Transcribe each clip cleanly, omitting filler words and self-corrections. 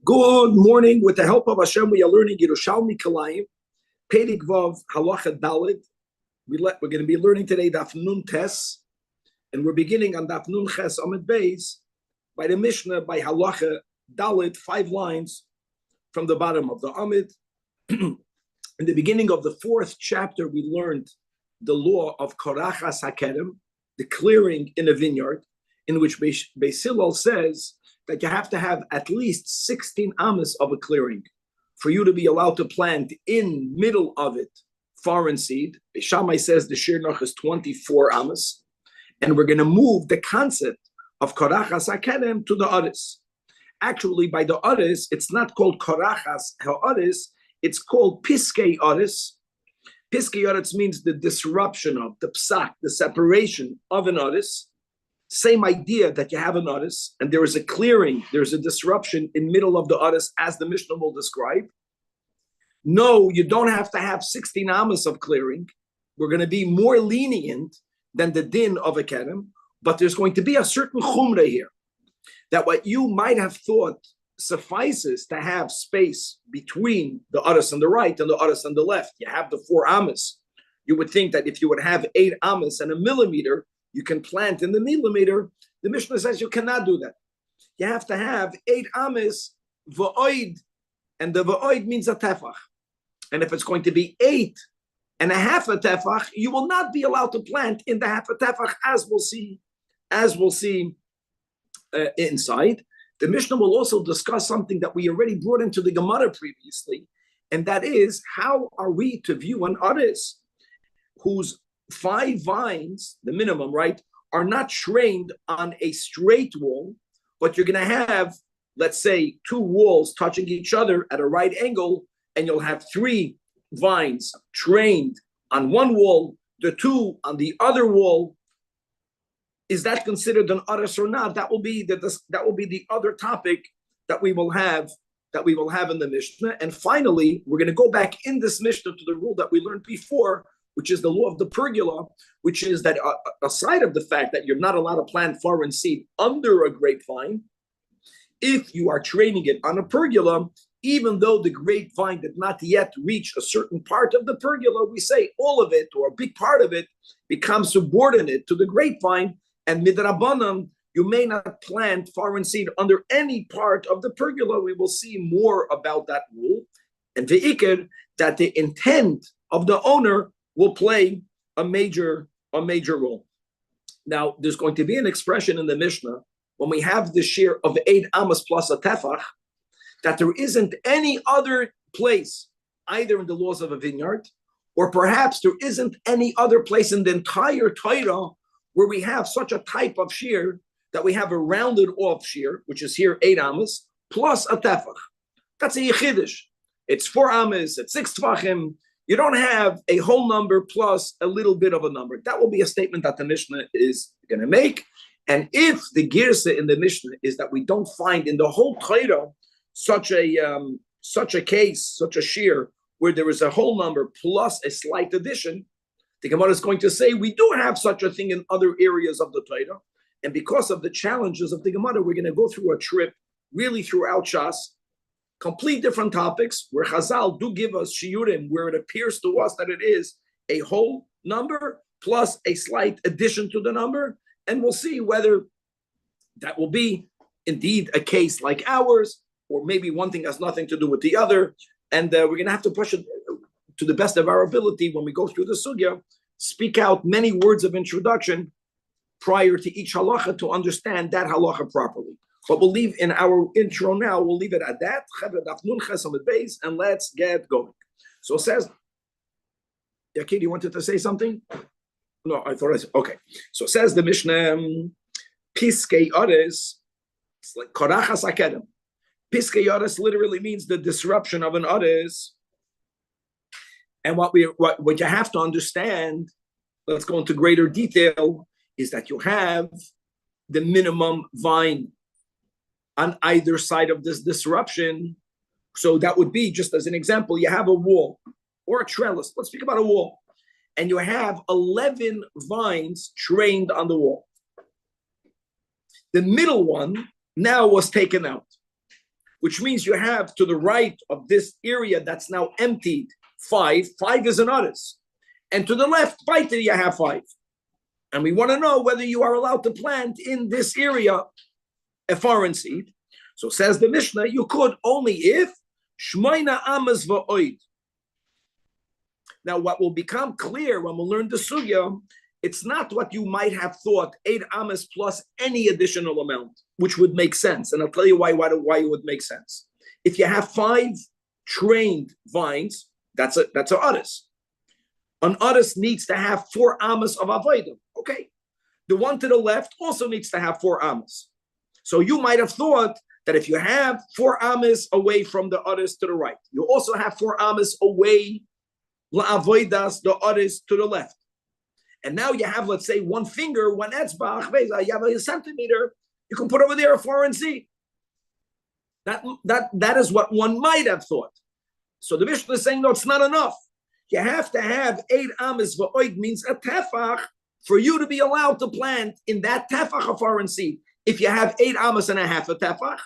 Good morning. With the help of Hashem, we are learning Yerushalmi Kalayim, Pedig Vav Halacha Dalid. We're going to be learning today Daf Nun Tes, and we're beginning on Daf Nun Ches Amid Beis by the Mishnah by Halacha Dalid, 5 lines from the bottom of the Amid. In the beginning of the 4th chapter, we learned the law of Korachas Hakerem, the clearing in a vineyard, in which Beis Hillel says that you have to have at least 16 amas of a clearing for you to be allowed to plant in middle of it foreign seed. Beis Shammai says the shir noch is 24 amas, and we're going to move the concept of Korachas Hakerem to the Aris. Actually, by the Aris, it's not called Korachas Ha'aris, it's called Piskei Aris. Piskei Aris means the disruption of, the psak, the separation of an Aris. Same idea that you have an Aris, and there is a clearing, there's a disruption in middle of the Aris, as the Mishnah will describe. No, you don't have to have 16 amas of clearing. We're going to be more lenient than the din of a kerem, but there's going to be a certain chumrah here, that what you might have thought suffices to have space between the Aris on the right and the Aris on the left. You have the 4 amas. You would think that if you would have 8 amas and a millimeter, you can plant in the millimeter. The Mishnah says you cannot do that. You have to have 8 amas va'oid, and the va'oid means a tefach. And if it's going to be 8 and a half a tefach, you will not be allowed to plant in the half a tefach, as we'll see inside. The Mishnah will also discuss something that we already brought into the Gemara previously, and that is, how are we to view an Aris whose 5 vines, the minimum, right, are not trained on a straight wall, but you're going to have, let's say, 2 walls touching each other at a right angle, and you'll have 3 vines trained on one wall, the 2 on the other wall. Is that considered an Aris or not? That will be the other topic that we will have in the Mishnah. And finally, we're going to go back in this Mishnah to the rule that we learned before, which is the law of the pergola, which is that aside of the fact that you're not allowed to plant foreign seed under a grapevine, if you are training it on a pergola, even though the grapevine did not yet reach a certain part of the pergola, we say all of it or a big part of it becomes subordinate to the grapevine, and midrabanan, you may not plant foreign seed under any part of the pergola. We will see more about that rule. And ve'ikr, that the intent of the owner will play a major role. Now, there's going to be an expression in the Mishnah when we have the share of 8 amas plus a tefach, that there isn't any other place, either in the laws of a vineyard, or perhaps there isn't any other place in the entire Torah where we have such a type of shear, that we have a rounded off shear, which is here 8 amas, plus a tefach. That's a yechidish. It's 4 amas, it's 6 tefachim. You don't have a whole number plus a little bit of a number. That will be a statement that the Mishnah is going to make. And if the girsa in the Mishnah is that we don't find in the whole Torah such a case, such a shear, where there is a whole number plus a slight addition, the Gemara is going to say we do have such a thing in other areas of the Torah. And because of the challenges of the Gemara, we're going to go through a trip really throughout Shas, complete different topics, where Chazal do give us shiurim, where it appears to us that it is a whole number plus a slight addition to the number, and we'll see whether that will be indeed a case like ours, or maybe one thing has nothing to do with the other, and we're going to have to push it to the best of our ability when we go through the sugya, speak out many words of introduction prior to each halacha to understand that halacha properly. But we'll leave in our intro now, we'll leave it at that. And let's get going. So it says, Yakir, you wanted to say something? No, I thought I said, okay. So it says the Mishnah, Piskei Aris, it's like Korachas Hakerem. Piskei Aris literally means the disruption of an Aris. And what you have to understand, let's go into greater detail, is that you have the minimum vine on either side of this disruption. So that would be, just as an example, you have a wall or a trellis. Let's speak about a wall. And you have 11 vines trained on the wall. The middle one now was taken out. which means you have to the right of this area that's now emptied 5. 5 is an otis. And to the left, baita, you have 5. And we want to know whether you are allowed to plant in this area a foreign seed. So says the Mishnah, you could only if shmoina amas va'oid. Now, what will become clear when we learn the sugya, it's not what you might have thought, 8 amas plus any additional amount, which would make sense. And I'll tell you why it would make sense. If you have 5 trained vines, that's a otis. An otis needs to have 4 amas of avodah. Okay. The one to the left also needs to have 4 amas. So you might have thought that if you have 4 amas away from the otis to the right, you also have 4 amas away la'avodas, the otis to the left. And now you have, let's say, 1 finger, 1 etzbach, you have a centimeter, you can put over there a foreign seed. That is what one might have thought. So the Mishnah is saying, no, it's not enough. You have to have 8 amas va'oid, means a tefach, for you to be allowed to plant in that tefach a foreign seed. If you have 8 amas and a half a tefach,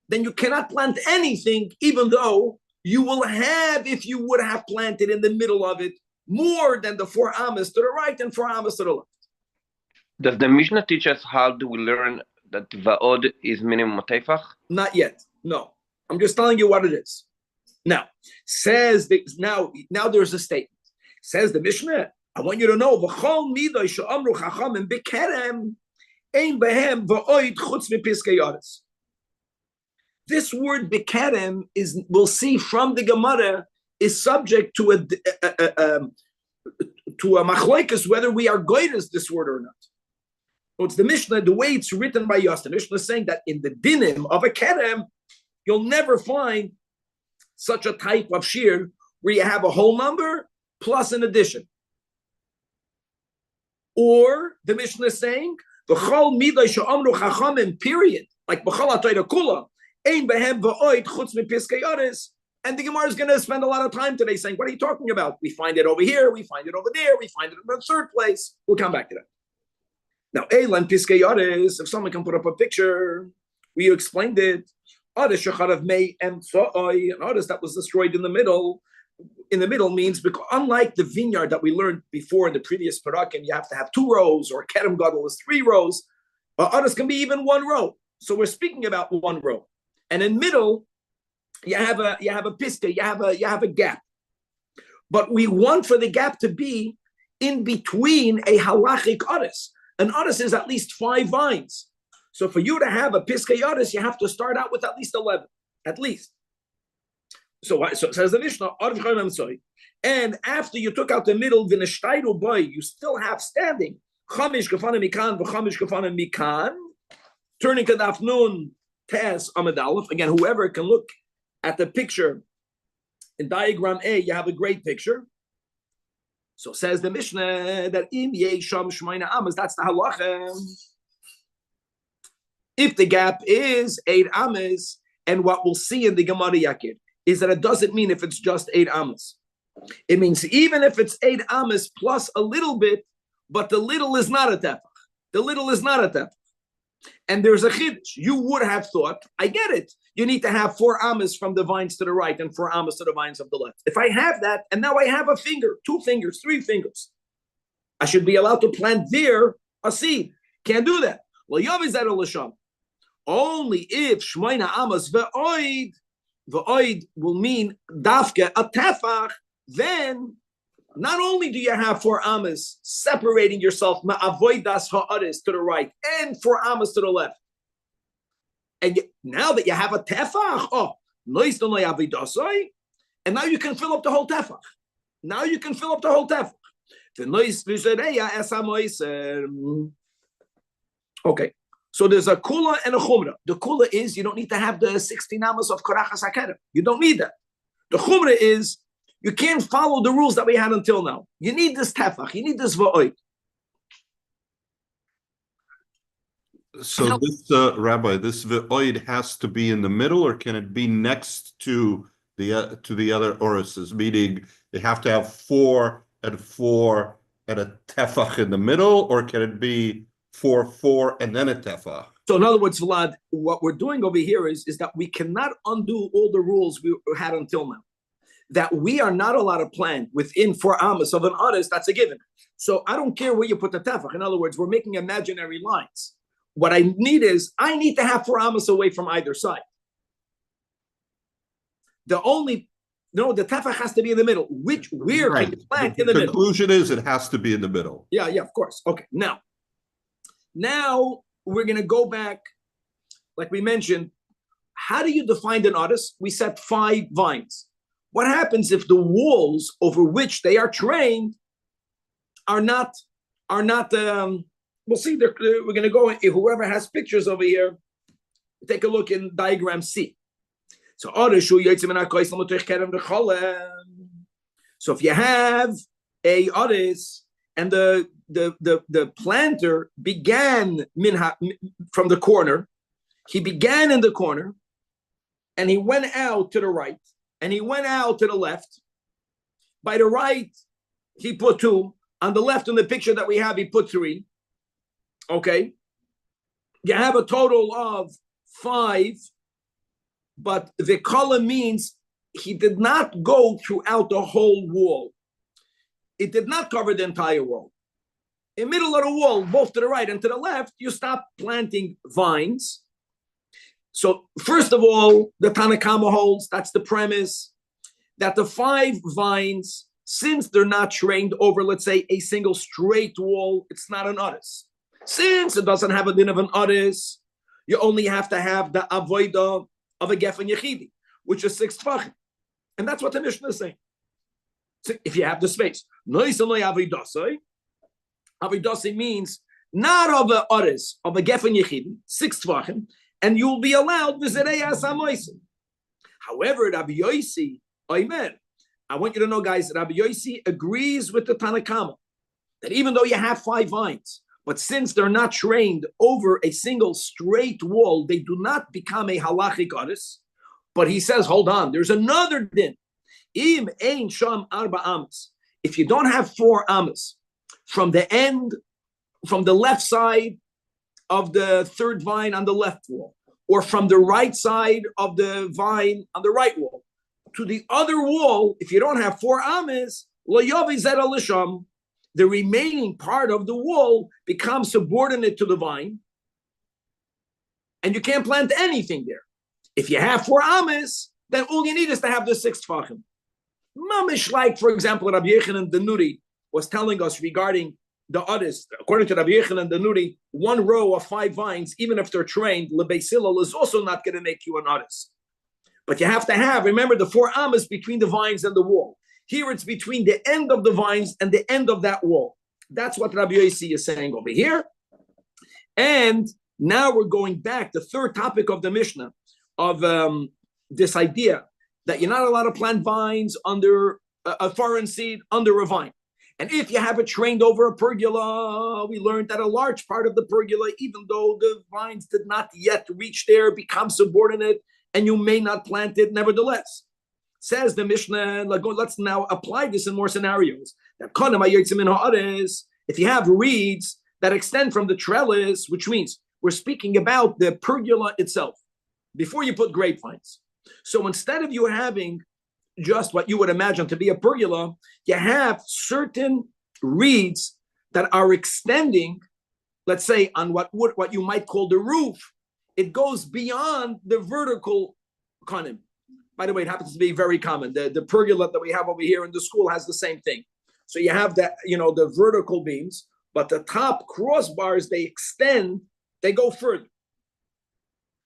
then you cannot plant anything, even though you will have, if you would have planted in the middle of it, more than the 4 amas to the right and 4 amas to the left. Does the Mishnah teach us how do we learn that va'od is minimum tefach? Not yet. No. I'm just telling you what it is. Now, now there's a statement. Says the Mishnah, I want you to know, v'chol midoy she'amru chachamim bekerem ein behem va'oid chutz mipiskei yoris. This word bekerem is, we'll see from the Gemara, is subject to a machlokes whether we are goyres this word or not. So it's the Mishnah, the way it's written by Yos, the Mishnah is saying that in the dinim of a kerem, you'll never find such a type of shir where you have a whole number plus an addition. Or the Mishnah is saying, v'chol miday she'amru chachamim, period, like b'chol ha'torah kula, ein behem va'oid chutz mipiskei yoris. And the Gemara is going to spend a lot of time today saying, what are you talking about? We find it over here, we find it over there, we find it in the third place. We'll come back to that. Now, Eilan Piskei Yoris, if someone can put up a picture, we explained it. Otis Shecharav Mei and So'oi, an otis that was destroyed in the middle. In the middle means, because unlike the vineyard that we learned before in the previous parakim, you have to have 2 rows, or Kerem Gadol is 3 rows. Otis can be even 1 row. So we're speaking about 1 row. And in middle, you have a piska, you have a gap. But we want for the gap to be in between a halachic otis. An otis is at least 5 vines. So for you to have a piska otis, you have to start out with at least 11, at least. So it says the Mishnah, and after you took out the middle, you still have standing. Turning to Daf Nun Tes Amud Aleph. Again, whoever can look at the picture in diagram A, you have a great picture. So says the Mishnah that in Yesham Shmoina Amas, that's the halacha. If the gap is 8 amas, and what we'll see in the Gemara Yakir is that it doesn't mean if it's just 8 amas. It means even if it's 8 amas plus a little bit, but the little is not a tefach. The little is not a tefach. And there's a chiddush. You would have thought, I get it. You need to have 4 amas from the vines to the right and 4 amas to the vines of the left. If I have that, and now I have a finger, 2 fingers, 3 fingers, I should be allowed to plant there a seed. Can't do that. Well, Yavizad al-Lasham. Only if Shmoina Amas ve'oid will mean dafke a tefach, then not only do you have 4 amas separating yourself ma'avoidas ha'aris to the right and 4 amas to the left, and now that you have a tefach, and now you can fill up the whole tefach. Now you can fill up the whole tefach. Okay. So there's a kula and a chumrah. The kula is you don't need to have the 16 amas of korachas hakerem. You don't need that. The chumrah is you can't follow the rules that we had until now. You need this tefach. You need this va'oid. So this Rabbi, this va'oid has to be in the middle, or can it be next to the other orises? Meaning they have to have 4 and 4 and a tefach in the middle, or can it be 4, 4, and then a tefach? So in other words, Vlad, what we're doing over here is that we cannot undo all the rules we had until now. That we are not allowed to plant within 4 amas of an artist, that's a given. So I don't care where you put the tefach. In other words, we're making imaginary lines. What I need is, I need to have 4 amas away from either side. The tefach has to be in the middle. Where can you plant in the middle? The conclusion is it has to be in the middle. Yeah, of course. Okay, now we're going to go back, like we mentioned. How do you define an artist? We set 5 vines. What happens if the walls over which they are trained are not? We'll see. We're going to go. Whoever has pictures over here, take a look in diagram C. So if you have a artist and the planter began from the corner, he began in the corner, and he went out to the right, and he went out to the left. By the right, he put 2. On the left, in the picture that we have, he put 3. Okay. You have a total of 5, but the column means he did not go throughout the whole wall. It did not cover the entire wall. In the middle of the wall, both to the right and to the left, you stop planting vines. So first of all, the Tanna Kama holds, that's the premise, that the 5 vines, since they're not trained over, let's say, a single straight wall, it's not an artist. Since it doesn't have a din of an artist, you only have to have the avoida of a gefen yechidi, which is 6 tefachim. And that's what the Mishnah is saying. So if you have the space. Avidasai means not of a artist, of a gefen yechidi, 6 tefachim, and you'll be allowed v'zerei asamoisim. However, Rabbi Yossi, Omer, I want you to know, guys, Rabbi Yossi agrees with the Tanna Kama that even though you have 5 vines, but since they're not trained over a single straight wall, they do not become a halachic artist. But he says, hold on, there's another din. Im ein sham arba amas. If you don't have 4 amas from the end, from the left side of the 3rd vine on the left wall, or from the right side of the vine on the right wall, to the other wall, if you don't have 4 amas, lo yavi zed alisham, the remaining part of the wall becomes subordinate to the vine, and you can't plant anything there. If you have 4 amas, then all you need is to have the 6 tefachim. Mamish, like, for example, Rabbi Yechanan the Nuri was telling us regarding the artist. According to Rabbi Yechanan the Nuri, 1 row of 5 vines, even if they're trained, Lebeis Hillel is also not going to make you an artist. But you have to have, remember, the 4 amas between the vines and the wall. Here it's between the end of the vines and the end of that wall. That's what Rabbi Yossi is saying over here. And now we're going back, the 3rd topic of the Mishnah, of this idea that you're not allowed to plant vines under a foreign seed, under a vine. And if you have it trained over a pergola, we learned that a large part of the pergola, even though the vines did not yet reach there, becomes subordinate, and you may not plant it nevertheless. Says the Mishnah, let's now apply this in more scenarios. If you have reeds that extend from the trellis, which means we're speaking about the pergola itself, before you put grapevines. So instead of you having just what you would imagine to be a pergola, you have certain reeds that are extending, let's say, on what you might call the roof. It goes beyond the vertical konim. By the way, it happens to be very common. The pergola that we have over here in the school has the same thing. So you have that, the vertical beams, but the top crossbars, they extend, they go further.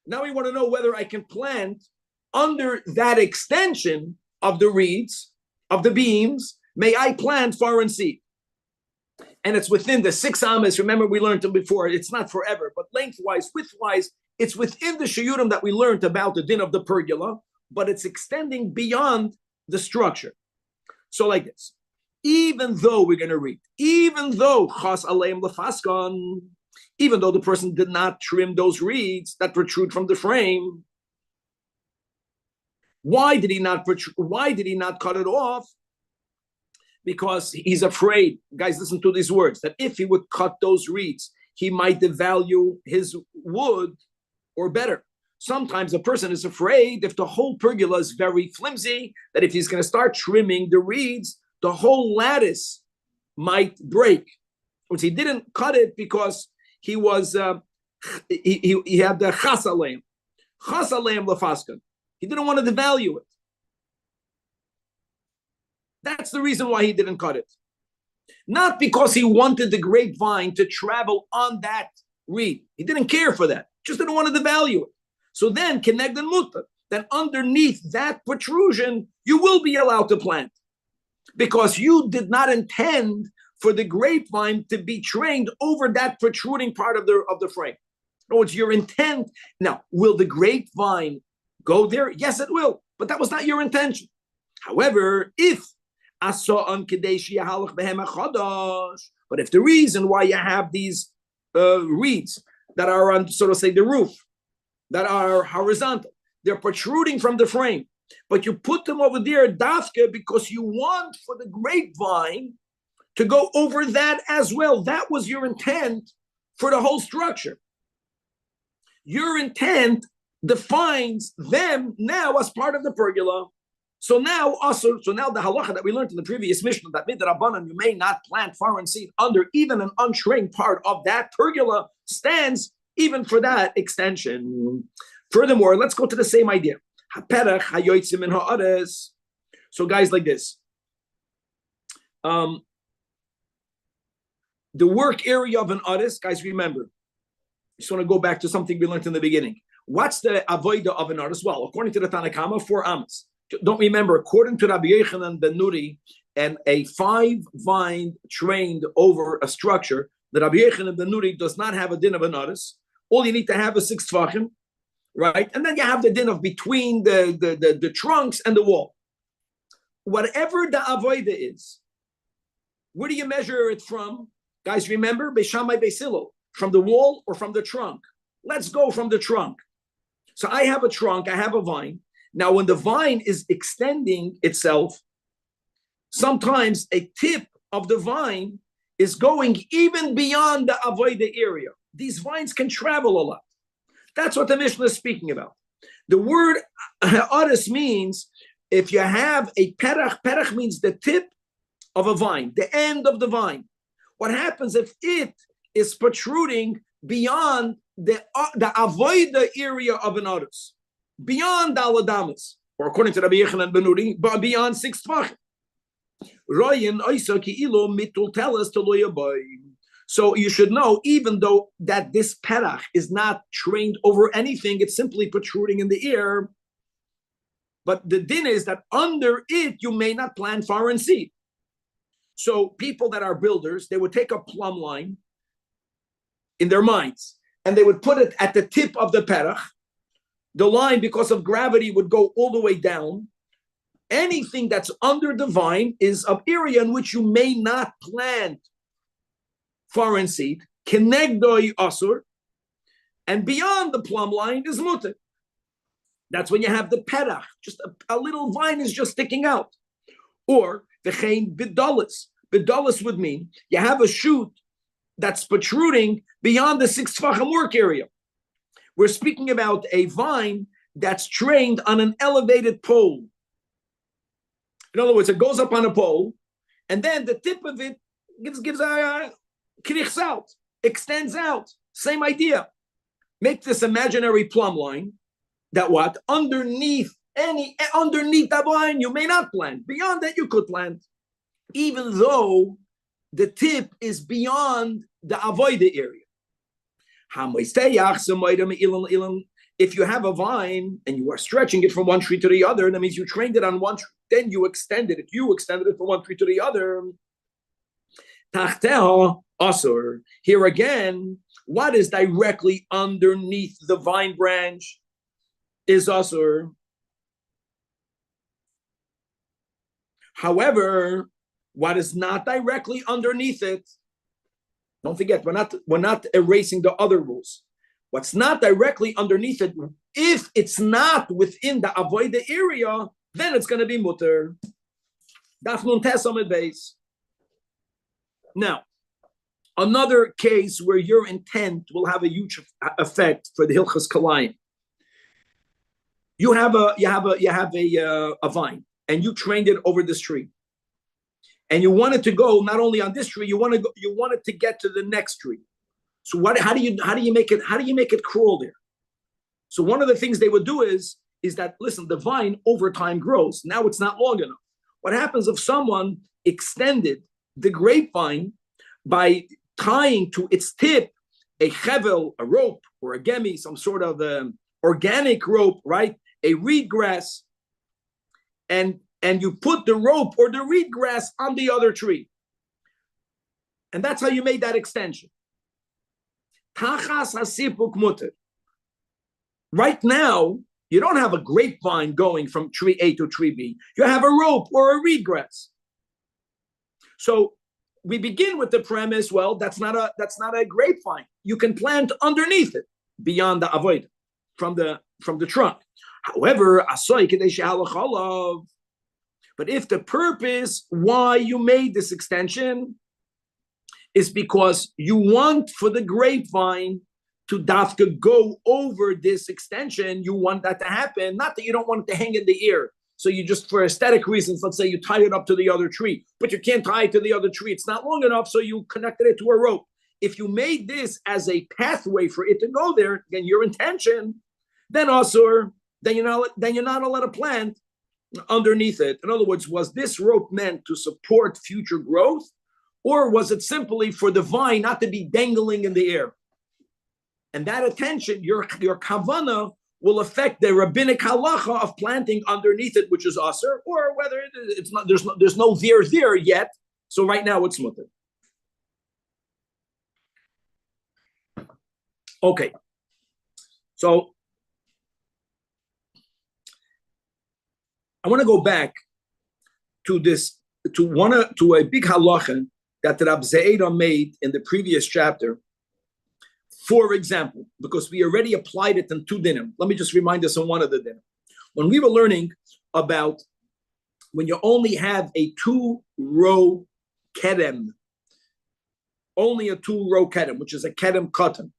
Now we want to know whether I can plant under that extension of the reeds, of the beams, may I plant foreign seed? And it's within the 6 amas. Remember, we learned it before. It's not forever, but lengthwise, widthwise, it's within the shiurim that we learned about the din of the pergola, but it's extending beyond the structure. So like this, even though we're going to read, even though chas aleim lefaskan, even though the person did not trim those reeds that protrude from the frame, why did he not cut it off? Because he's afraid. Guys, listen to these words, that if he would cut those reeds, he might devalue his wood, or better. Sometimes a person is afraid if the whole pergola is very flimsy, that if he's going to start trimming the reeds, the whole lattice might break. Which he didn't cut it because he was he had the chasalem lefaskan. He didn't want to devalue it. That's the reason why he didn't cut it. Not because he wanted the grapevine to travel on that reed. He didn't care for that. Just didn't want to devalue it. So then, keneged and mutar, that underneath that protrusion, you will be allowed to plant. Because you did not intend for the grapevine to be trained over that protruding part of the frame. No, it's your intent. Now, will the grapevine go there? Yes, it will. But that was not your intention. However, if but if the reason why you have these reeds that are on, so to say, the roof, that are horizontal, they're protruding from the frame, but you put them over there, dafka, because you want for the grapevine to go over that as well. That was your intent for the whole structure. Your intent defines them now as part of the pergola. So now the halacha that we learned in the previous Mishnah, that midrabanan, you may not plant foreign seed under even an untrained part of that pergola, stands even for that extension. Furthermore, let's go to the same idea. So guys, like this. The work area of an aris, guys, remember, I just want to go back to something we learned in the beginning. What's the avoida of an aris? Well, according to the Tanakama, 4 amas. Don't remember, according to Rabbi Yochanan ben Nuri, and a 5-vine trained over a structure, the Rabbi Yochanan ben Nuri does not have a din of an aris. All you need to have is 6 tfachim, right? And then you have the din of between the trunks and the wall. Whatever the avoida is, where do you measure it from? Guys, remember, Beishamai Beisilo, from the wall or from the trunk? Let's go from the trunk. So I have a trunk, I have a vine. Now, when the vine is extending itself, sometimes a tip of the vine is going even beyond the avoida area. These vines can travel a lot. That's what the Mishnah is speaking about. The word aris means if you have a perach means the tip of a vine, the end of the vine. What happens if it is protruding beyond the avoida area of an aris? Beyond Aladamas, or according to Rabbi Yochanan ben Nuri, but beyond 6 tfachim. So you should know, even though that this perach is not trained over anything, it's simply protruding in the air. But the din is that under it, you may not plant foreign seed. So people that are builders, they would take a plumb line in their minds, and they would put it at the tip of the perach. The line, because of gravity, would go all the way down. Anything that's under the vine is an area in which you may not plant foreign seed. Kenegdoi asur, and beyond the plumb line is mutar. That's when you have the perach, just a little vine is just sticking out. Or v'chein bidalis. Bidalis would mean you have a shoot that's protruding beyond the 6 tfachim work area. We're speaking about a vine that's trained on an elevated pole. In other words, it goes up on a pole, and then the tip of it gives a krichs out, extends out. Same idea. Make this imaginary plumb line that what? Underneath that vine, you may not plant. Beyond that, you could plant. Even though the tip is beyond the avoida area. If you have a vine and you are stretching it from one tree to the other, that means you trained it on one tree, then you extended it. You extended it from one tree to the other. Here again, what is directly underneath the vine branch is asur. However, what is not directly underneath it, don't forget, we're not erasing the other rules. What's not directly underneath it, if it's not within the avoida area, then it's going to be mutar. Daf nun tes amid beis. Now, Another case where your intent will have a huge effect for the Hilchas Kalayim. You have a vine, and you trained it over this tree, and you want it to go not only on this tree. You want it to get to the next tree. So how do you make it crawl there? So one of the things they would do is that, listen, the vine over time grows. Now it's not long enough. What happens if someone extended the grapevine by tying to its tip a chevel, a rope, or a gemi, some sort of organic rope, right? A reed grass, and you put the rope or the reed grass on the other tree. And that's how you made that extension. Tachas hasipuk muter. Right now, you don't have a grapevine going from tree A to tree B. You have a rope or a reed grass. So we begin with the premise, well, that's not a grapevine. You can plant underneath it, beyond the avoid, from the trunk. However, but if the purpose why you made this extension is because you want for the grapevine to dafka go over this extension, you want that to happen, not that you don't want it to hang in the air. So you just, for aesthetic reasons, let's say you tie it up to the other tree, but you can't tie it to the other tree. It's not long enough, so you connected it to a rope. If you made this as a pathway for it to go there, then your intention, then you're not allowed to plant underneath it. In other words, was this rope meant to support future growth, or was it simply for the vine not to be dangling in the air? And that attention, your kavanah, will affect the rabbinic halacha of planting underneath it, which is asur, or whether it's not. There's no veer there yet. So right now it's mutter. Okay. So I want to go back to a big halacha that Rabbi Zajac made in the previous chapter. For example, because we already applied it in two dinim. Let me just remind us on one of the dinim. When we were learning about when you only have a 2-row kedem, only a 2-row kedem, which is a kedem cotton.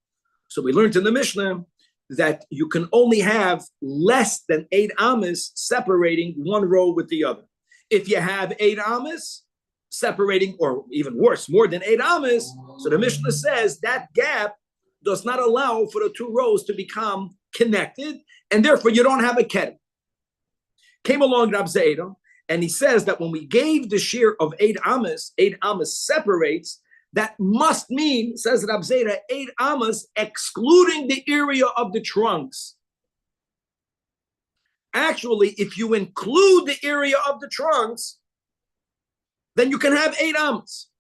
So we learned in the Mishnah that you can only have less than 8 amas separating one row with the other. If you have 8 amas separating, or even worse, more than 8 amas, so the Mishnah says that gap does not allow for the 2 rows to become connected, and therefore you don't have a kedem. Came along Rabbi Zajac, and he says that when we gave the shear of 8 amas separates, that must mean, says Rabbi Zajac, 8 amas excluding the area of the trunks. Actually, if you include the area of the trunks, then you can have 8 amas.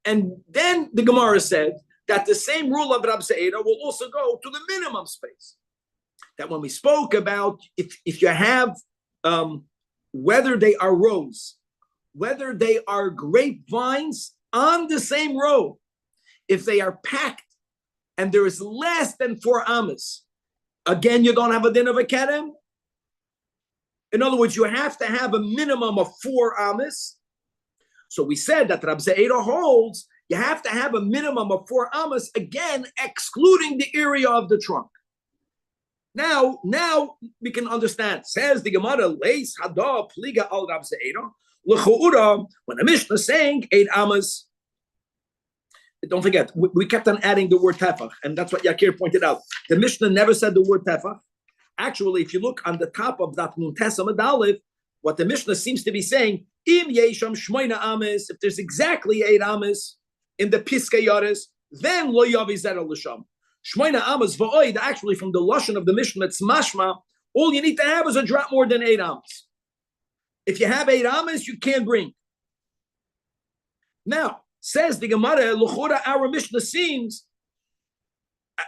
And then the Gemara said that the same rule of Rabbi Zajac will also go to the minimum space. That when we spoke about if you have, whether they are rows, whether they are grapevines on the same row, if they are packed and there is less than 4 amas, again, you don't have a din of a kedem. In other words, you have to have a minimum of 4 amas. So we said that Rabbi Zajac holds you have to have a minimum of 4 amas, again, excluding the area of the trunk. Now we can understand. Says the Gemara, Leis Hada Pliga al Rabbi Zajac. L'chu'ura, when the Mishnah is saying 8 amas, don't forget, we kept on adding the word tefach, and that's what Yakir pointed out. The Mishnah never said the word tefach. Actually, if you look on the top of that Nuntesa Medalif, what the Mishnah seems to be saying, Im Yesham Shmoina amas, if there's exactly 8 amas in the Piskei Yaris, then Lo Yavi Zera L'Sham. Shmoina amas va'oid, actually from the Lashon of the Mishnah, it's mashma, all you need to have is a drop more than 8 amas. If you have 8 amas, you can't bring. Now, says the Gemara, L'chora, our Mishnah seems,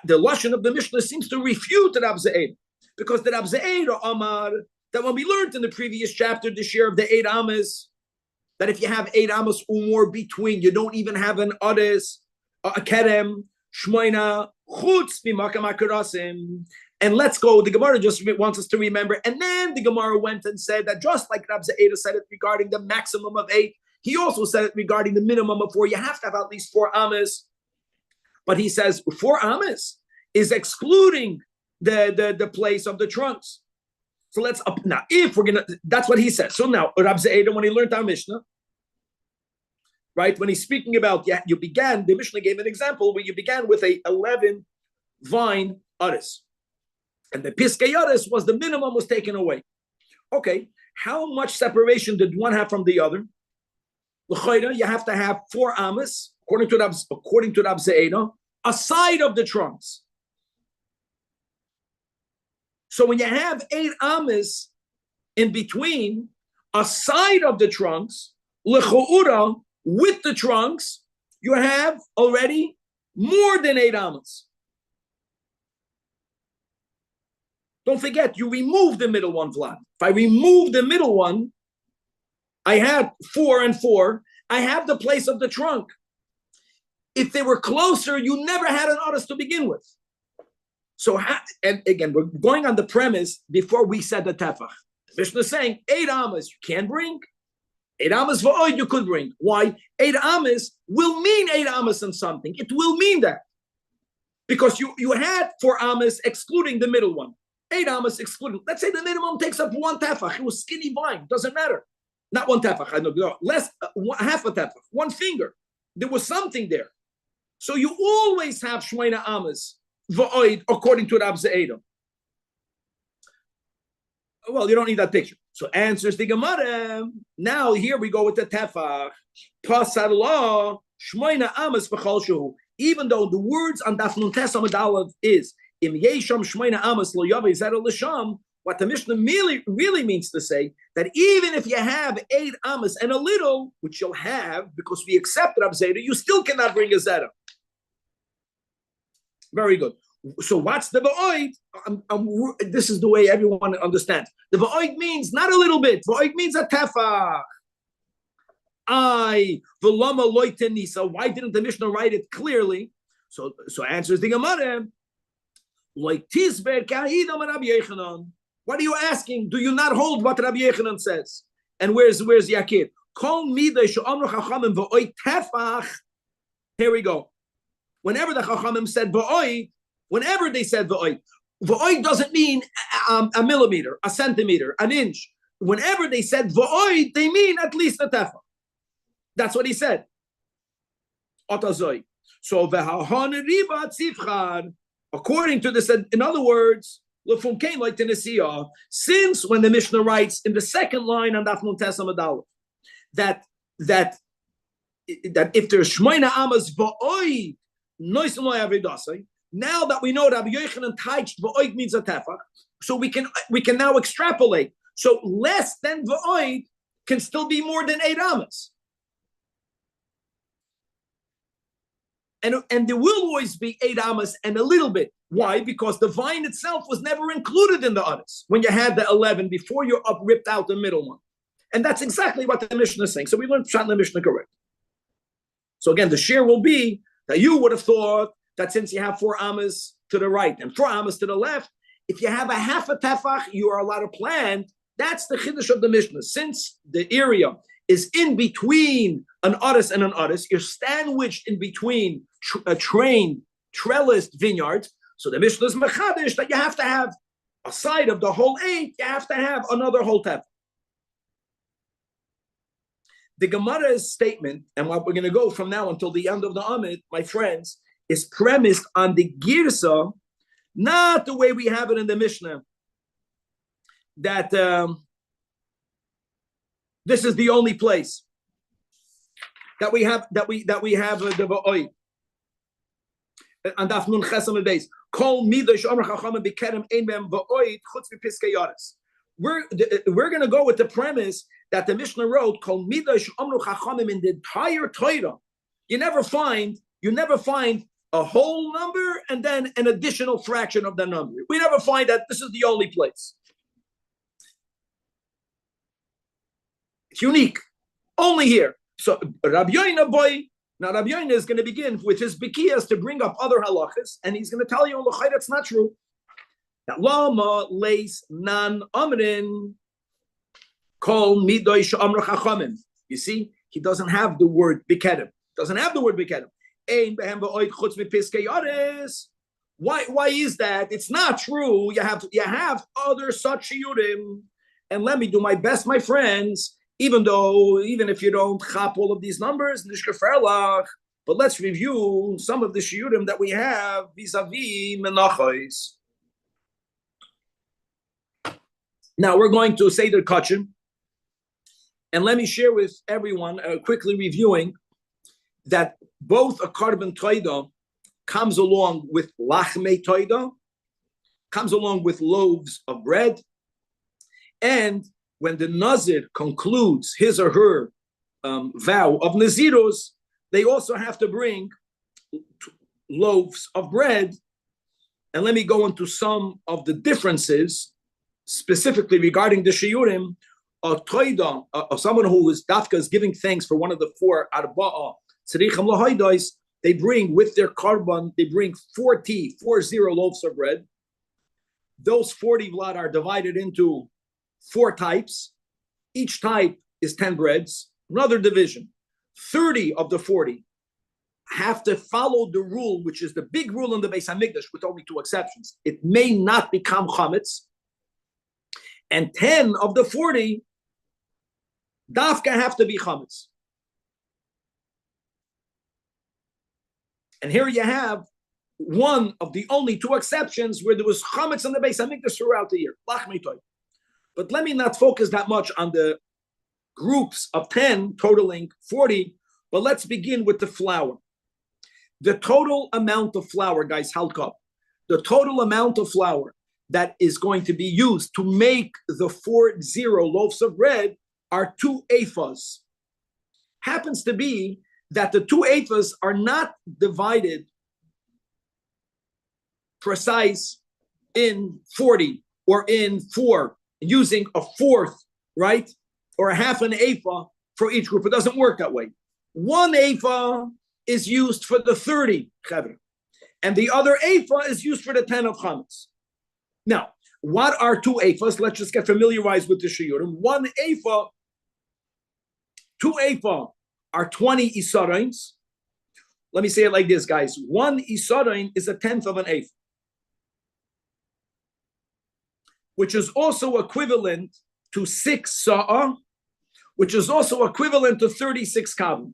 the Lashon of the Mishnah seems to refute the Rabbi Zajac, because the Rabbi Zajac Amar, that when we learned in the previous chapter, the share of the 8 amas, that if you have 8 amas or more between, you don't even have an Ades, a Kerem, Shmoina, Chutz, V'makam HaKarasim. And let's go, the Gemara just wants us to remember, and then the Gemara went and said that just like Rabbi Zajac said it regarding the maximum of 8, He also said it regarding the minimum of 4. You have to have at least 4 amas. But he says 4 amas is excluding the place of the trunks. So let's up now. If we're gonna, that's what he says. So now, Rab Ze'eda, when he learned our Mishnah, right? When he's speaking about, you began. The Mishnah gave an example where you began with a 11 vine aris, and the piskei aris was the minimum was taken away. Okay, how much separation did one have from the other? L'chayda, you have to have 4 amas according to Rab Ze'eda, aside of the trunks. So when you have 8 amas in between, aside of the trunks, l'chu'ura, with the trunks, you have already more than 8 amas. Don't forget, you remove the middle one, Vlad. If I remove the middle one, I had 4 and 4. I have the place of the trunk. If they were closer, you never had an aris to begin with. So, and again, we're going on the premise before we said the tefach. The Mishnah is saying 8 amas you can't bring. 8 amas v'oid you could bring. Why? 8 amas will mean 8 amas and something. It will mean that. Because you had 4 amas excluding the middle one. 8 amas excluding. Let's say the minimum takes up 1 tefach. It was skinny vine. Doesn't matter. Not 1 tefach. I know, less, half a tefach. 1 finger. There was something there. So you always have shmeina amas v'oid according to Rab Ze'eda. Well, you don't need that picture. So answers the Gemara. Now here we go with the tefach. Pasar la shmeina amas v'chol shehu. Even though the words on Daf Nun Tes Amud Aleph is im yesham shmeina amas lo yavei zera l'sham, what the Mishnah really means to say that even if you have 8 amas and a little, which you'll have because we accept Rab Ze'eda, you still cannot bring a zera. Very good. So what's the va'oid? This is the way everyone understands. The va'oid means not a little bit. Va'oid means a tefach. V'lama loiten nisa. Why didn't the Mishnah write it clearly? So answers the Gemara. Like tisber ka'idam Rabbi Yechanan. What are you asking? Do you not hold what Rabbi Yechanan says? And where's Yakir? Kol midei she'amru chachamim va'oid tefach. Here we go. Whenever the chachamim said va'oid, whenever they said va'oid doesn't mean a millimeter, a centimeter, an inch. Whenever they said va'oid, they mean at least a tefach. That's what he said. Otazoi. So v'hahon riba tzivchar. According to this, in other words, like since when the Mishnah writes in the second line on Daf Nun Tes Amud Aleph that if there's shmeina amas va'oid, now that we know Rabbi Yochanan touched va'oid means a tefach, so we can now extrapolate. So less than va'oid can still be more than 8 amas. And there will always be 8 amas and a little bit. Why? Because the vine itself was never included in the others when you had the 11 before you ripped out the middle one. And that's exactly what the Mishnah is saying. So we learned Pshat in the Mishnah correct. So again, the share will be that you would have thought that since you have 4 amas to the right and 4 amas to the left, if you have a half a tefach, you are allowed to plant. That's the chiddush of the Mishnah. Since the area is in between an aris and an aris, you're sandwiched in between trellised vineyards. So the Mishnah is mechadish that you have to have a side of the whole 8, you have to have another whole tefach. The Gemara's statement, and what we're going to go from now until the end of the Amid, my friends, is premised on the Girsa, not the way we have it in the Mishnah, that this is the only place that we have the Va'oi. And Daf Nun Ches Amud Beis. Kol midosh Amar Chachamim B'kerem Ein B'hem Va'oi Chutz V'Piskei Yaris. We're going to go with the premise that the Mishnah wrote, Kol midosh Amru Chachamim in the entire Torah. You never find a whole number and then an additional fraction of the number. We never find that this is the only place. It's unique. Only here. So Rabbi Yoina boy, now Rabbi Yoina is going to begin with his bikiyas to bring up other halachas, and he's going to tell you, that's not true. That lama leis nan amrin kol midoy she'amru chachamim. You see, he doesn't have the word bikedim. Doesn't have the word bikedim. Why is that? It's not true. You have other such shiurim. And let me do my best, my friends, even if you don't chop all of these numbers, but let's review some of the shiurim that we have vis-a-vis menachos. Now we're going to say the kachim, and let me share with everyone, quickly reviewing, that both a carbon toida comes along with lachmei toida, comes along with loaves of bread, and when the nazir concludes his or her vow of naziros, they also have to bring loaves of bread. And let me go into some of the differences, specifically regarding the shiurim. A toida, someone who is dafka is giving thanks for one of the four arba'a tzrichim lahaydais, they bring with their carbon, they bring 40 loaves of bread. Those 40 vlad are divided into 4 types. Each type is 10 breads. Another division. 30 of the 40 have to follow the rule, which is the big rule in the Beis Hamikdash, with only 2 exceptions. It may not become chametz. And 10 of the 40 dafka have to be chametz. And here you have one of the only 2 exceptions where there was chametz in the Beis Hamikdash throughout the year. But let me not focus that much on the groups of 10 totaling 40, but let's begin with the flour. The total amount of flour, guys, halka, the total amount of flour that is going to be used to make the 40 loaves of bread are 2 ephahs. Happens to be that the 2 ephahs are not divided precise in 40 or in 4, using a fourth, right? Or a half an ephah for each group. It doesn't work that way. 1 ephah is used for the 30, and the other ephah is used for the 10 of chametz. Now, what are 2 ephahs? Let's just get familiarized with the shiurim. 1 ephah, 2 ephah are 20 isarains. Let me say it like this, guys. 1 isarain is 1/10 of an ephah, which is also equivalent to 6 sa'ah, which is also equivalent to 36 kav.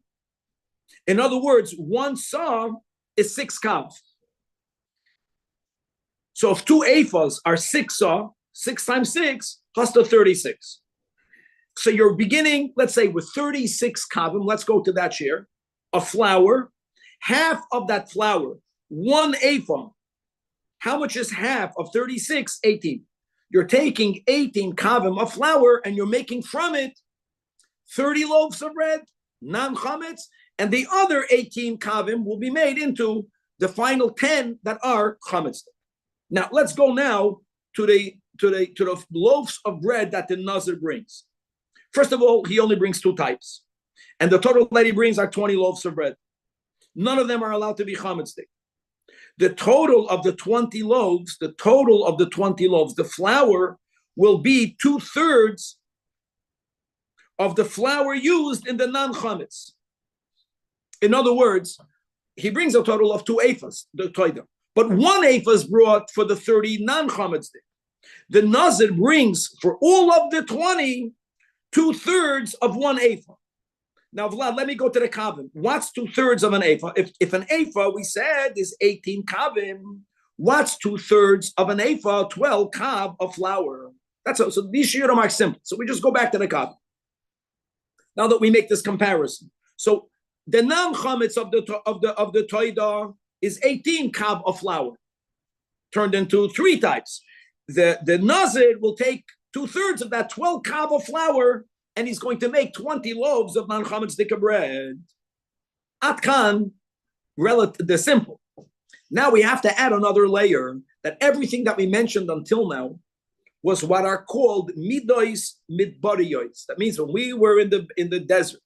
In other words, 1 sa'ah is 6 kav. So if 2 ephahs are 6 sa'ah, 6 times 6 plus the 36. So you're beginning, let's say, with 36 kavim. Let's go to that share of flour. Half of that flour, 1 ephah. How much is half of 36? 18. You're taking 18 kavim of flour and you're making from it 30 loaves of bread, non-chametz, and the other 18 kavim will be made into the final 10 that are chametz. Now let's go now to the loaves of bread that the nazir brings. First of all, he only brings 2 types, and the total that he brings are 20 loaves of bread. None of them are allowed to be chametz. The total of the 20 loaves, the flour will be 2/3 of the flour used in the non-chametz. In other words, he brings a total of 2 ephahs, the toida, but 1 ephah is brought for the 30 non-chametz. The nazir brings for all of the 20, 2/3 of 1 ephah. Now, Vlad, let me go to the kavim. What's 2/3 of an ephah? If an ephah, we said, is 18 kavim, what's 2/3 of an ephah? 12 kav of flour. That's so these shiurim are simple. So we just go back to the kavim. Now that we make this comparison, so the non-chametz of the toida is 18 kav of flour, turned into 3 types. The nazir will take 2/3 of that 12 kav of flour, and he's going to make 20 loaves of non-chametz dika bread. Atkan, they're simple. Now we have to add another layer, that everything that we mentioned until now was what are called midois midbariyos. That means when we were in the desert,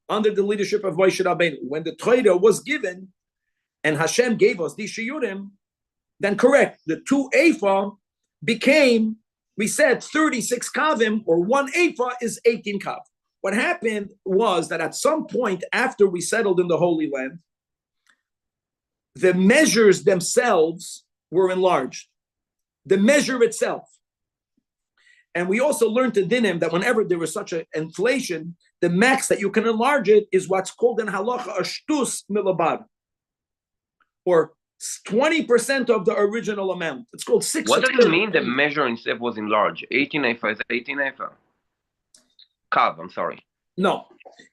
under the leadership of Moshe Rabbeinu, when the Torah was given, and Hashem gave us these shiurim, then correct, the 2 ephah became, we said 36 kavim, or 1 ephah is 18 kav. What happened was that at some point after we settled in the Holy Land, the measures themselves were enlarged. The measure itself. And we also learned to dinim that whenever there is such an inflation, the max that you can enlarge it is what's called in halacha a shtus milabad, or 20% of the original amount. It's called 6. What does it mean the measure itself was enlarged? 18 ephah is 18 ephah. Kav, I'm sorry. No.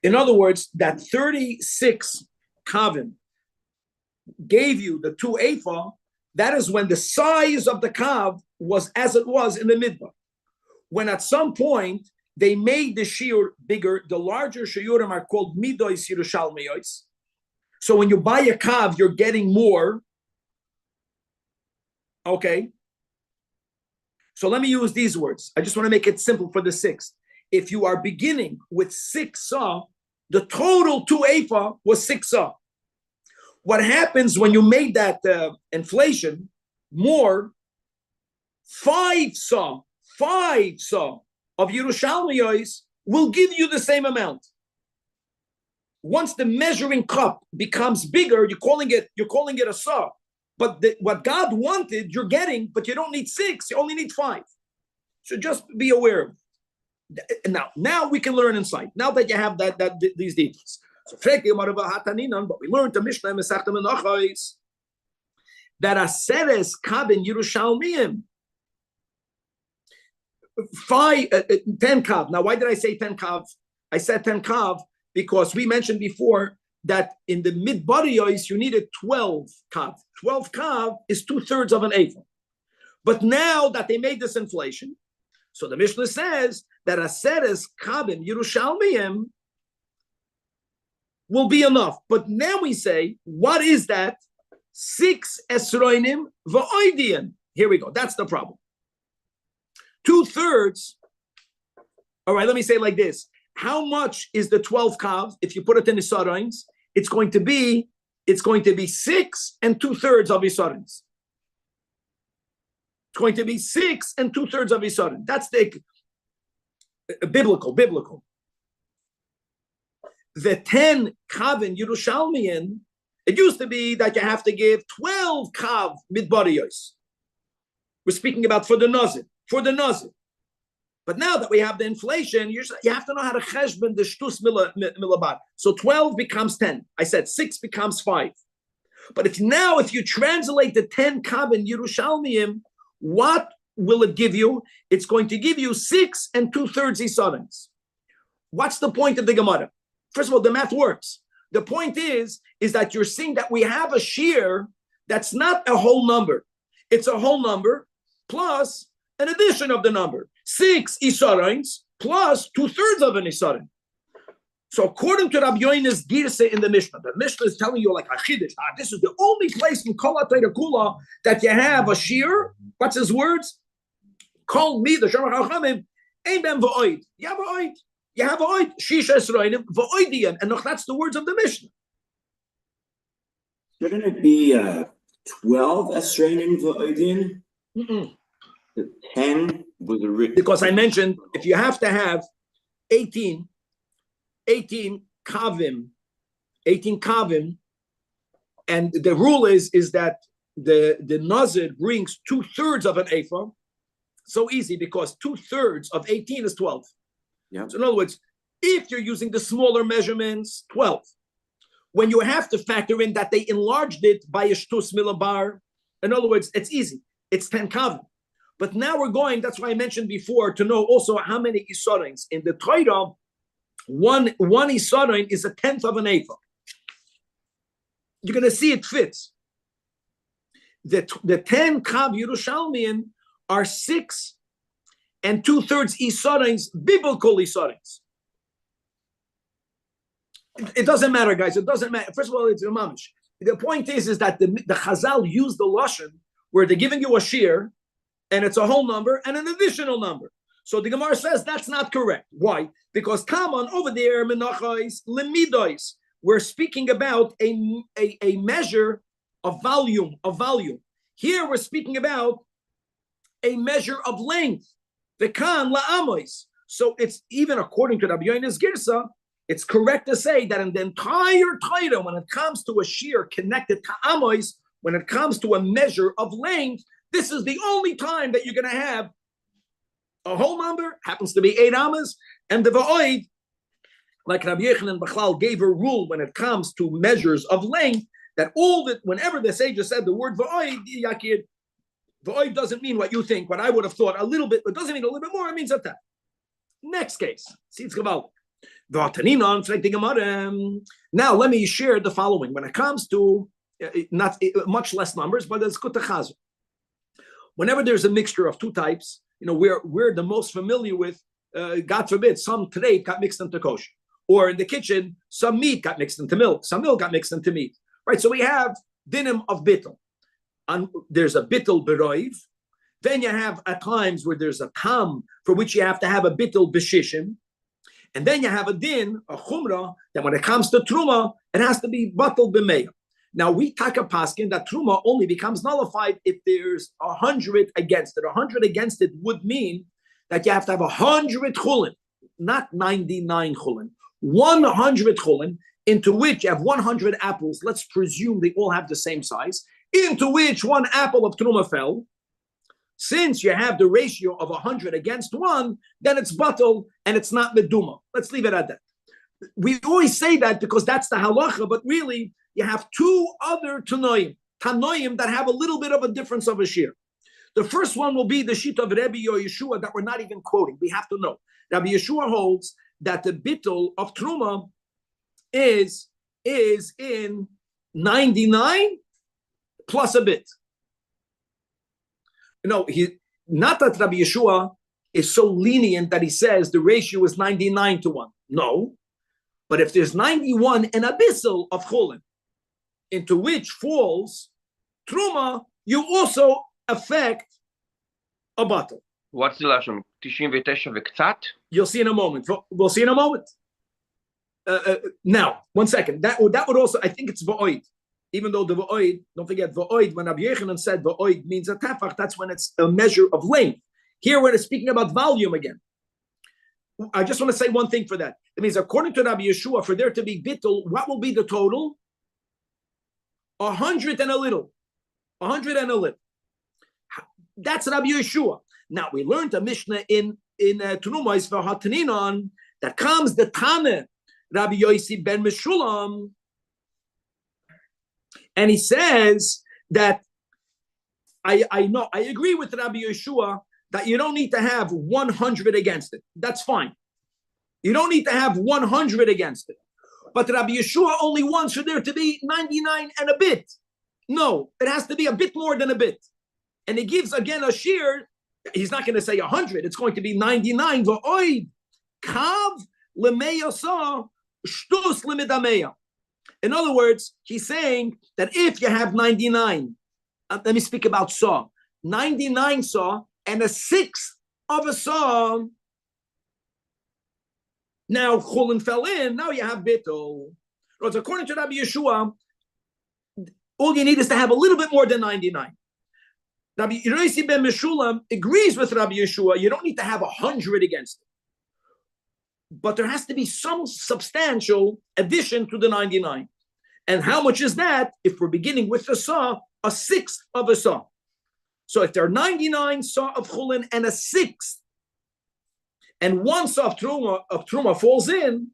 In other words, that 36 kavim gave you the 2 ephah. That is when the size of the kav was as it was in the midbar. When at some point they made the shiur bigger, the larger shiurim are called midois Yerushalmiyos. So when you buy a kav, you're getting more. Okay. So let me use these words. I just want to make it simple for the 6. If you are beginning with 6 saw, the total 2 ephah was 6 saw. What happens when you made that inflation more? 5 saw of Yerushalmiyos will give you the same amount. Once the measuring cup becomes bigger, you're calling it a saw. But what God wanted, you're getting, but you don't need 6, you only need 5. So just be aware of it. Now we can learn insight. Now that you have these details. So, but we learned the Mishnah in Masechta Menachos that Aseres Kabin Yerushalmiim 10 kav. Now, why did I say 10 kav? I said 10 kav because we mentioned before that in the midbariyos you needed 12 kav. 12 kav is 2/3 of an ephah. But now that they made this inflation, so the Mishnah says that Aseres Kabin Yerushalmiim will be enough. But now we say, what is that? 6 esroinim va'oidian. Here we go. That's the problem. 2/3. All right, let me say it like this. How much is the 12 kav? If you put it in isaroins, it's going to be 6 and 2/3 of isaroins. It's going to be 6 and 2/3 of isaroin. That's the biblical. The 10 kav in Yerushalmian, it used to be that you have to give 12 kav midbariyos. We're speaking about for the nazir. But now that we have the inflation, you have to know how to cheshbon the shtus milabad. So 12 becomes 10. I said 6 becomes 5. But if you translate the 10 kav in Yerushalmiim, what will it give you? It's going to give you 6 and 2/3 isarins. What's the point of the Gemara? First of all, the math works. The point is that you're seeing that we have a shear that's not a whole number. It's a whole number plus an addition of the number. 6 isarins plus 2/3 of an isarin. So according to Rabbi Yoina's Girse in the Mishnah is telling you like a chiddush. This is the only place in Kol HaTorah Kula that you have a shear. What's his words? Call me the Shemar Chachamim. Ein ben v'oid. You have v'oid. You have v'oid. Shisha esroinim v'oidian. And that's the words of the Mishnah. Shouldn't it be 12 esroinim v'oidian? 10 was a because I mentioned if you have to have 18 kavim, and the rule is that the nazir brings 2/3 of an ephah. So easy because 2/3 of 18 is 12. Yeah. So in other words, if you're using the smaller measurements, 12. When you have to factor in that they enlarged it by a shtus milabar, in other words, it's easy. It's 10 kavim. But now we're going, that's why I mentioned before, to know also how many isarins. In the Torah, one isarin is 1/10 of an ephah. You're going to see it fits. The 10 kav Yerushalmian are 6 and 2/3 isarins, biblical isarins. It doesn't matter, guys. It doesn't matter. First of all, it's a mamish. The point is that the Chazal used the lashon where they're giving you a shear, and it's a whole number and an additional number. So the Gemara says that's not correct. Why? Because Taman over there, menachos lemidos, we're speaking about a measure of volume. Here we're speaking about a measure of length. The kan la'amois. So it's even according to Rabbi Yona's Girsa, it's correct to say that in the entire Torah, when it comes to a shear connected to Amos, when it comes to a measure of length, this is the only time that you're going to have a whole number, happens to be 8 Amos, and the Va'oid, like Rabbi Yochanan Bechlal gave a rule when it comes to measures of length, that whenever the sages said the word Va'oid, Yakir, Va'oid doesn't mean what you think, what I would have thought a little bit, but doesn't mean a little bit more, it means that. Next case, Sitz Gaval. Now let me share the following. When it comes to not much less numbers, but it's good to chazir. Whenever there's a mixture of two types, we're the most familiar with, God forbid, some trade got mixed into kosher, or in the kitchen, some meat got mixed into milk, some milk got mixed into meat, right? So we have dinim of bittul. There's a bittul beroiv. Then you have at times where there's a tam for which you have to have a bittul b'shishim. And then you have a din, a chumrah, that when it comes to truma, it has to be batal b'meya. Now we take a paskin that truma only becomes nullified if there's 100 against it. 100 against it would mean that you have to have 100 chulin, not 99 chulin. 100 chulin, into which you have 100 apples. Let's presume they all have the same size, into which one apple of truma fell. Since you have the ratio of 100 against 1, then it's batal and it's not meduma. Let's leave it at that. We always say that because that's the halacha, but really you have two other tanoim that have a little bit of a difference of a shear. The first one will be the sheet of Rabbi or Yeshua that we're not even quoting. We have to know. Rabbi Yeshua holds that the bittul of truma is in 99 plus a bit. Not that Rabbi Yeshua is so lenient that he says the ratio is 99 to 1. No. But if there's 91 and a bissel of chulin, into which falls truma, you also affect a bottle. What's the lashon? 99 v'ktzat? You'll see in a moment. We'll see in a moment. Now, 1 second. That would also, I think it's va'oid. Even though the va'oid, don't forget va'oid, when Rabbi Yochanan said va'oid means a tefach, that's when it's a measure of length. Here when it's speaking about volume again. I just want to say one thing for that. It means according to Rabbi Yeshua, for there to be bittul, what will be the total? 100 and a little. 100 and a little. That's Rabbi Yeshua. Now we learned a Mishnah in Trumais v'hataninon that comes the Tane, Rabbi Yossi ben Meshulam, and he says that I agree with Rabbi Yeshua that you don't need to have 100 against it. That's fine. You don't need to have 100 against it. But Rabbi Yeshua only wants for there to be 99 and a bit. No, it has to be a bit more than a bit. And he gives again a shear. He's not going to say 100. It's going to be 99. V'oid kav lemeya sa shtus lemidameya. In other words, he's saying that if you have 99, let me speak about saw, 99 saw and a sixth of a saw, now chulin fell in, now you have bittul. Because according to Rabbi Yeshua, all you need is to have a little bit more than 99. Rabbi Yossi ben Meshulam agrees with Rabbi Yeshua, you don't need to have 100 against it. But there has to be some substantial addition to the 99. And how much is that? If we're beginning with a saw, a sixth of a saw. So if there are 99 saw of chulin and a sixth, and one saw of truma falls in,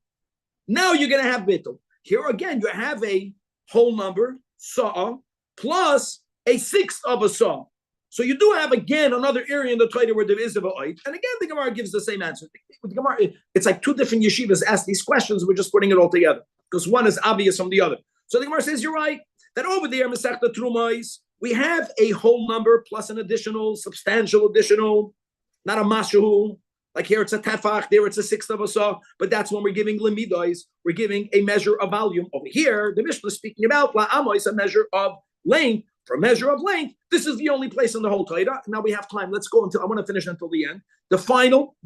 now you're going to have bittul. Here again, you have a whole number, saw, plus a sixth of a saw. So you do have, again, another area in the Torah where there is a va'oid. And again, the Gemara gives the same answer. The Gemara, it's like two different yeshivas ask these questions. We're just putting it all together because one is obvious from the other. So the Gemara says, you're right, that over there, Masechta Trumais, we have a whole number plus an additional, substantial additional, not a mashu. Like here it's a tefach, there it's a sixth of a saw, but that's when we're giving limidois, we're giving a measure of volume. Over here, the Mishnah is speaking about la'amois, a measure of length. For a measure of length, this is the only place in the whole Torah. Now we have time. Let's go until I want to finish until the end. The final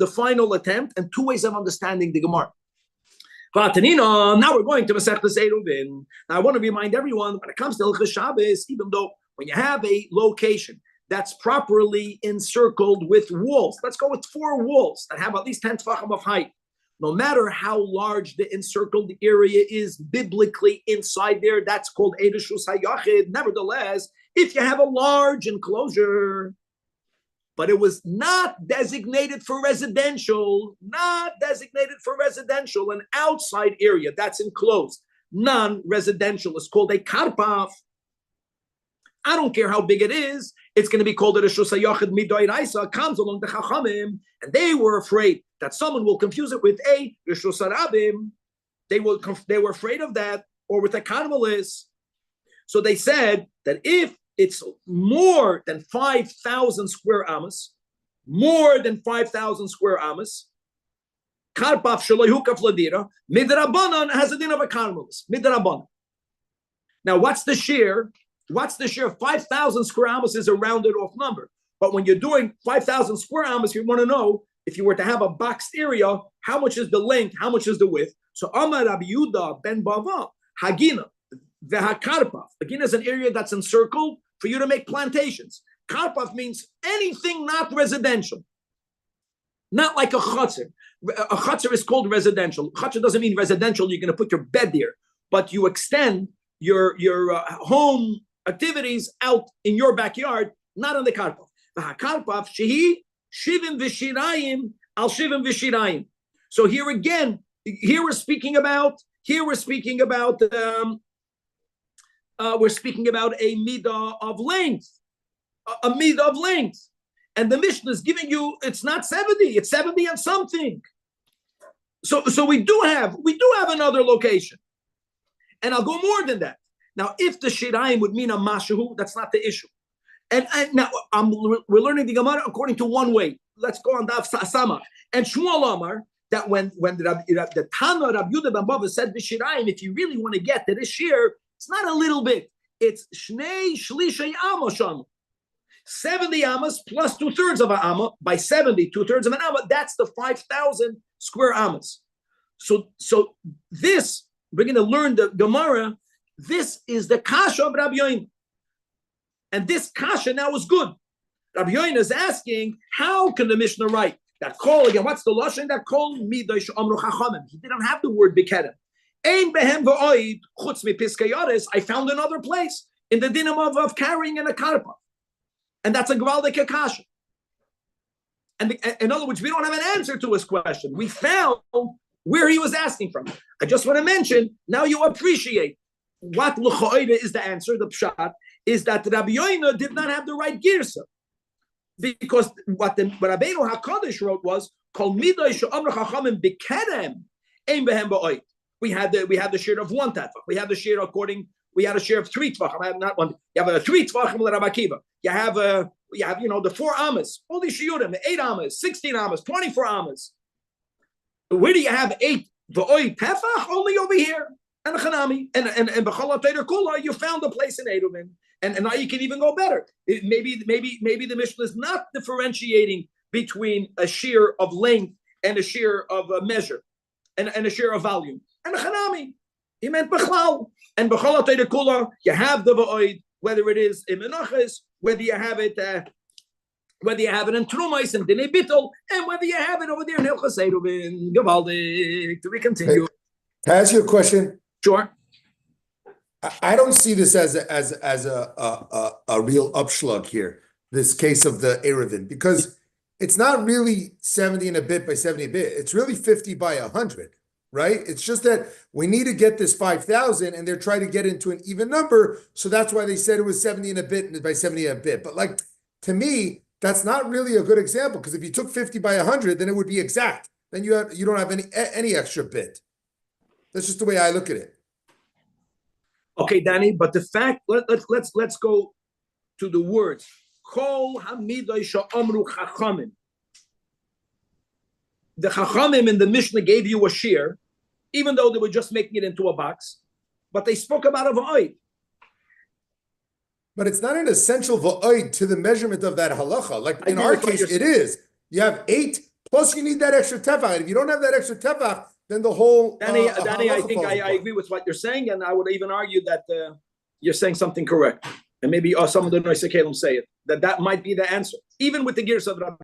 attempt and two ways of understanding the Gemara. Now we're going to Masechtas Eruvin. Now I want to remind everyone when it comes to Hilchos Shabbos, even though when you have a location that's properly encircled with walls. Let's go with 4 walls that have at least 10 tefachim of height. No matter how large the encircled area is biblically inside there, that's called Eirus Hayachid. Nevertheless, if you have a large enclosure, but it was not designated for residential, an outside area that's enclosed, non-residential, is called a karpaf. I don't care how big it is, it's going to be called a Rishus HaYachid Midoiraisa, comes along the Chachamim, and they were afraid that someone will confuse it with a Rishus HaRabim. They were afraid of that, or with a Karmelis. So they said that if it's more than 5,000 square amas, karpaf sheloi hukaf ladira, midrabanan has a din of a Karmelis, midrabanan. Now, what's the share? 5,000 square amas is a rounded off number. But when you're doing 5,000 square amas, you want to know, if you were to have a boxed area, how much is the length, how much is the width? So Amar Rabbi Yehuda ben Bava, Hagina, Vehakarpaf. Hagina is an area that's encircled for you to make plantations. Karpaf means anything not residential. Not like a chutzir. A chutzir is called residential. Chutzir doesn't mean residential, you're going to put your bed there. But you extend your home activities out in your backyard, not on the karpaf. The karpaf shehi shivim v'shirayim al shivim v'shirayim. So here again, we're speaking about a midah of length, and the Mishnah is giving you, it's not 70, it's 70 and something. So we do have another location, and I'll go more than that. Now, if the shirayim would mean a mashahu, that's not the issue. And now we're learning the Gemara according to one way. Let's go on Daf Samach. And Shmuel Amar, that when the Tana Rabbi Yehuda ben Bava said the shirayim, if you really want to get to this shir, it's not a little bit. It's shnei shlishei amos. 70 amas plus 2/3 of an amma. By 70, 2/3 of an amma, that's the 5,000 square amas. So this, we're going to learn the Gemara. This is the kasha of Rabbi Yoina. And this kasha now is good. Rabbi Yoina is asking, how can the Mishnah write that call again? What's the lashon that call? Midosh amru chachamim. He didn't have the word bekerem. Ein behem v'oid chutz mipiskei yaris. I found another place in the dinim of carrying in a karpa, and that's a gvaldik kasha. And in other words, we don't have an answer to his question. We found where he was asking from. I just want to mention, now you appreciate what l'cha'oida is the answer. The pshat is that Rabbi Yoina did not have the right girsa, because what Rabbeinu HaKadosh wrote was kol miday she'amru chachamim bekerem ein behem ba'oid. We had the share of 1 tefach. We had the share we had a share of 3 tefachim. Not one. You have a 3 tefachim l'Rabbi Akiva. You have the 4 amas, all these shiurim, 8 amas, 16 amas, 24 amas. Where do you have 8 v'oid tefach? Only over here. And Chanami, and B'chol HaTorah Kula, you found a place in Eidovin, and now you can even go better. Maybe the Mishnah is not differentiating between a shear of length and a shear of a measure, and a shear of volume. And Chanami, he meant B'chlal, and B'chol HaTorah Kula, you have the V'oid, whether it is in Menachos, whether you have it in Trumais and Dinei Bittul, and whether you have it over there in Hilchos Eidovin. Gavaldik. Do we continue? Can I ask you a question? Sure. I don't see this as a real upschlag here, this case of the Erevin, because it's not really 70 and a bit by 70 a bit. It's really 50 by 100, right? It's just that we need to get this 5,000, and they're trying to get into an even number, so that's why they said it was 70 and a bit by 70 and a bit. But like, to me, that's not really a good example, because if you took 50 by 100, then it would be exact. Then you don't have any extra bit. That's just the way I look at it. Okay, Danny, but the fact, let's go to the words. Kol hamiday sha'amru chachamim. The chachamim in the Mishnah gave you a shear, even though they were just making it into a box, but they spoke about a va'oid. But it's not an essential va'oid to the measurement of that halacha. Like in our case, it is. You have 8, plus you need that extra tefach. And if you don't have that extra tefach, then the whole Danny, I think I agree with what you're saying, and I would even argue that you're saying something correct, and maybe some of the Noisei Kalim say it. that might be the answer, even with the gears of Rabbi